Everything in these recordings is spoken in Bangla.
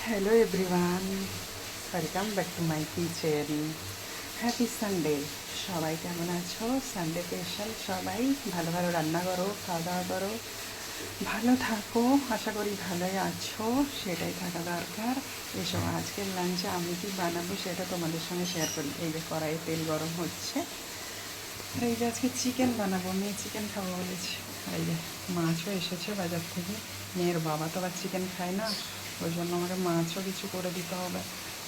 Hello everyone, welcome back to my kitchen. Happy Sunday. সবাই কেমন আছো? Sunday special. সবাই ভালো ভালো রান্না করো, খাওয়া দাওয়া করো, ভালো থাকো। আশা করি ভালোই আছো, সেটাই থাকা দরকার। এসো, আজকের লাঞ্চে আমি কি বানাবো সেটা তোমাদের সঙ্গে শেয়ার করি। এই যে কড়াইয়ে তেল গরম হচ্ছে, আর এই যে আজকে চিকেন বানাবো। মেয়ে চিকেন খাবো বলেছে। আর এই যে মাছও এসেছে বাজার থেকে। মেয়ের বাবা তো আবার চিকেন খায় না, ওই জন্য আমাকে মাছও কিছু করে দিতে হবে।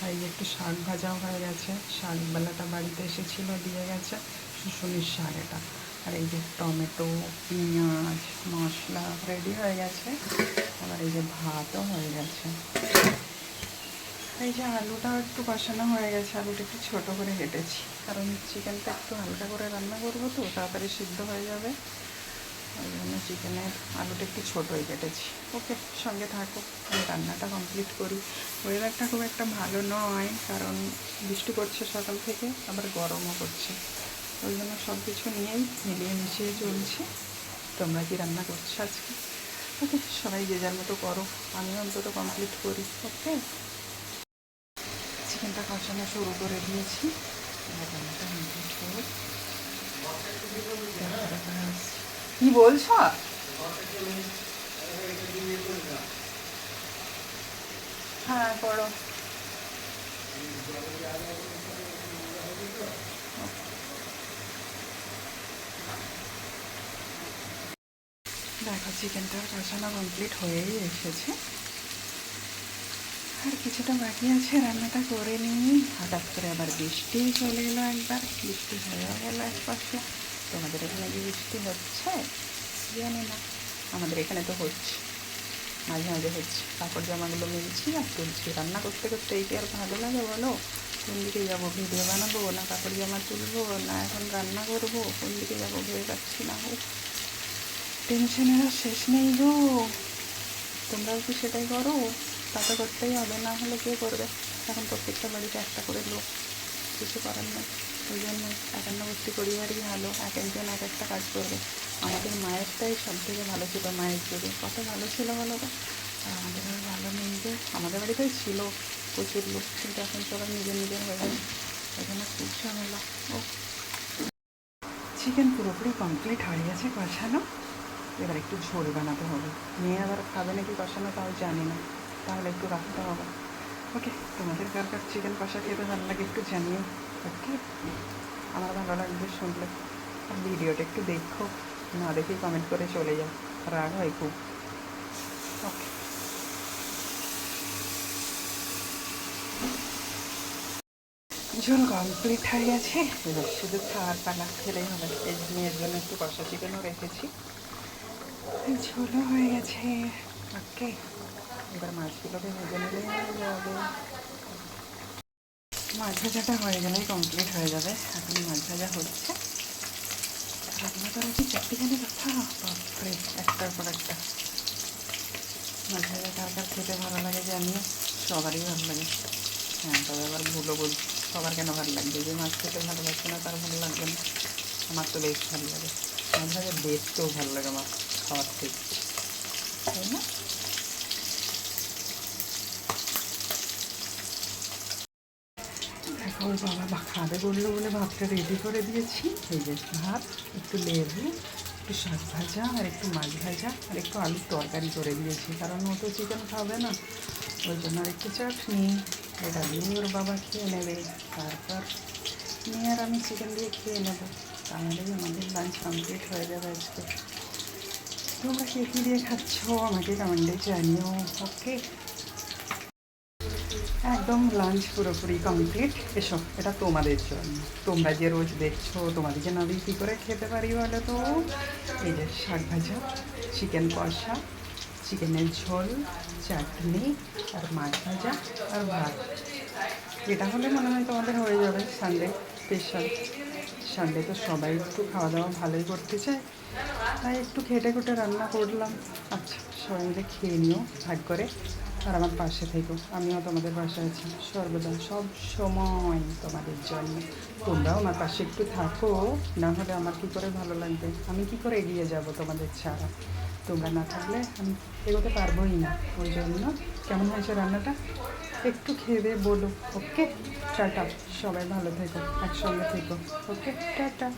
আর এই যে একটু শাক ভাজাও হয়ে গেছে, শাকবেলাটা বাড়িতে এসেছিলো, দিয়ে গেছে। শুশুনির শাক এটা। আর এই যে টমেটো, পেঁয়াজ, মশলা রেডি হয়ে গেছে। আবার এই যে ভাতও হয়ে গেছে। এই যে আলুটাও একটু কষানো হয়ে গেছে, আলুটা একটু ছোটো করে কেটেছি, কারণ চিকেনটা একটু হালকা করে রান্না করবো তো, তাড়াতাড়ি সিদ্ধ হয়ে যাবে। ওই জন্য চিকেনের আলুটা একটু ছোটোই কেটেছি। ওকে, সঙ্গে থাকো, আমি রান্নাটা কমপ্লিট করি। ওয়েদারটা খুব একটা ভালো নয়, কারণ বৃষ্টি পড়ছে সকাল থেকে, আবার গরমও করছে। ওই জন্য সব কিছু নিয়েই মিলিয়ে মিশিয়ে চলছে। তোমরা কি রান্না করছো আজকে? ওকে, সবাই যে যার মতো করো, আমি অন্তত কমপ্লিট করি। ওকে, চিকেনটা কষানো শুরু করে দিয়েছি। রান্নাটা কমপ্লিট করো। কি বলছ? হ্যাঁ, করো। দেখো, চিকেনটা কষানো কমপ্লিট হয়েই এসেছে, আর কিছুটা বাকি আছে। রান্নাটা করে নিই। হঠাৎ করে আবার বৃষ্টি চলে এলো, একবার বৃষ্টি হয়ে গেল এক পাশে। তোমাদের এখানে কি বৃষ্টি হচ্ছে জানি না, আমাদের এখানে তো হচ্ছে, মাঝে মাঝে হচ্ছে। কাপড় জামাগুলো মিলছি আর তুলছি। রান্না করতে করতে এই কি আর ভালো লাগে বলো? কোন দিকে যাবো? ভিডিও বানাবো না কাপড় জামা তুলবো, না এখন রান্না করবো? কোন দিকে যাবো ভেবে পাচ্ছি না। ও, টেনশনের আর শেষ নেই গো। তোমরাও কি সেটাই করো? তা তো করতেই হবে, না হলে কে করবে? এখন প্রত্যেকটা বাড়িতে একটা করে লোক, কিছু করার নেই। ওই জন্য একান্নবর্তী পরিবারই ভালো, এক একজন এক একটা কাজ করবে। আমাদের মায়েরটাই সব থেকে ভালো ছিল, মায়ের যুগে কত ভালো ছিল বলো তো। আর আমাদের আর ভালো নেই যে। আমাদের বাড়িতেই ছিল প্রচুর লোক, কিন্তু এখন সবাই নিজের নিজের হয়ে গেছে। এখানে খুব ঝামেলা। ও, চিকেন পুরোপুরি কমপ্লিট হয়ে গেছে কষানো। এবার একটু ঝোল বানাতে হবে। মেয়ে আবার খাবে নাকি কষানো তাও জানি না, তাহলে একটু রাখতে হবে। ওকে, তোমাদের কার কার চিকেন কষা খেতে ভালো লাগে একটু জানিও। ওকে, আমার ভালো লাগবে শুনলে। আর ভিডিওটা একটু দেখো, না দেখেই কমেন্ট করে চলে যাও, রাগ হয় খুব। ওকে, ঝোল কমপ্লিট হয়ে গেছে। এবার শুধু খাওয়ার পালা, খেলেই হবে। এই মেয়ের জন্য একটু কষা চিকেনও রেখেছি, ঝোলও হয়ে গেছে। ওকে, এবার মাছগুলোকে ভেজে নিলে হয়ে যাবে। মাছ ভাজাটা হয়ে গেলেই কমপ্লিট হয়ে যাবে। এখন মাছ ভাজা হচ্ছে। রান্না করা কি চারটিখানি কথা? বাপরে, একটার পর একটা। মাছ ভাজা কার কার খেতে ভালো লাগে জানিও। সবারই ভালো লাগে। হ্যাঁ, তবে আবার ভুলও বলছি, সবার কেন ভালো লাগবে? যে মাছ খেতে ভালোবাসে না তার ভালো লাগবে না। আমার তো বেশ ভালো লাগে। মাছ ভাজা দেখতেও ভালো লাগে আমার, খাওয়ার থেকে, তাই না? এখন বাবা খাবে বললো বলে ভাতটা রেডি করে দিয়েছি। এই যে ভাত, একটু লেবু, একটু শাক ভাজা, আর একটু মাছ ভাজা, আর একটু আলুর তরকারি করে দিয়েছি, কারণ ও তো চিকেন খাবে না। ওই জন্য আর একটু চাটনি। এটা দিয়ে ওর বাবা খেয়ে নেবে, তারপর নিয়ে আর আমি চিকেন দিয়ে খেয়ে নেবো। তাহলেই আমাদের লাঞ্চ কমপ্লিট হয়ে যাবে আজকে। তোমরা কে কী দিয়ে খাচ্ছ আমাকে কমেন্টে জানিও। ওকে, একদম লাঞ্চ পুরোপুরি কমপ্লিট। এসো, এটা তোমাদের জন্য। তোমরা যে রোজ দেখছো, তোমাদেরকে না দিয়ে কী করে খেতে পারি বলো তো? এই যে শাক ভাজা, চিকেন কষা, চিকেনের ঝোল, চাটনি, আর মাছ ভাজা, আর ভাত। এটা হলে মনে হয় তোমাদের হয়ে যাবে সানডে স্পেশাল। সানডে তো সবাই একটু খাওয়া দাওয়া ভালোই করতে চায়, তাই একটু খেটে খুটে রান্না করলাম। আচ্ছা, সবাই মিলে খেয়ে নিও ভাগ করে, আর আমার পাশে থেকো। আমিও তোমাদের পাশে আছি সর্বদা, সব সময় তোমাদের জন্য। তোমরাও আমার পাশে একটু থাকো, না হলে আমার কী করে ভালো লাগবে? আমি কী করে এগিয়ে যাব তোমাদের ছাড়া? তোমরা না থাকলে আমি এগোতে পারবোই না। ওই জন্য কেমন হয়েছে রান্নাটা একটু খেয়ে দিয়ে বলো। ওকে, টাটা, সবাই ভালো থেকো, একসঙ্গে থেকো। ওকে, টাটা।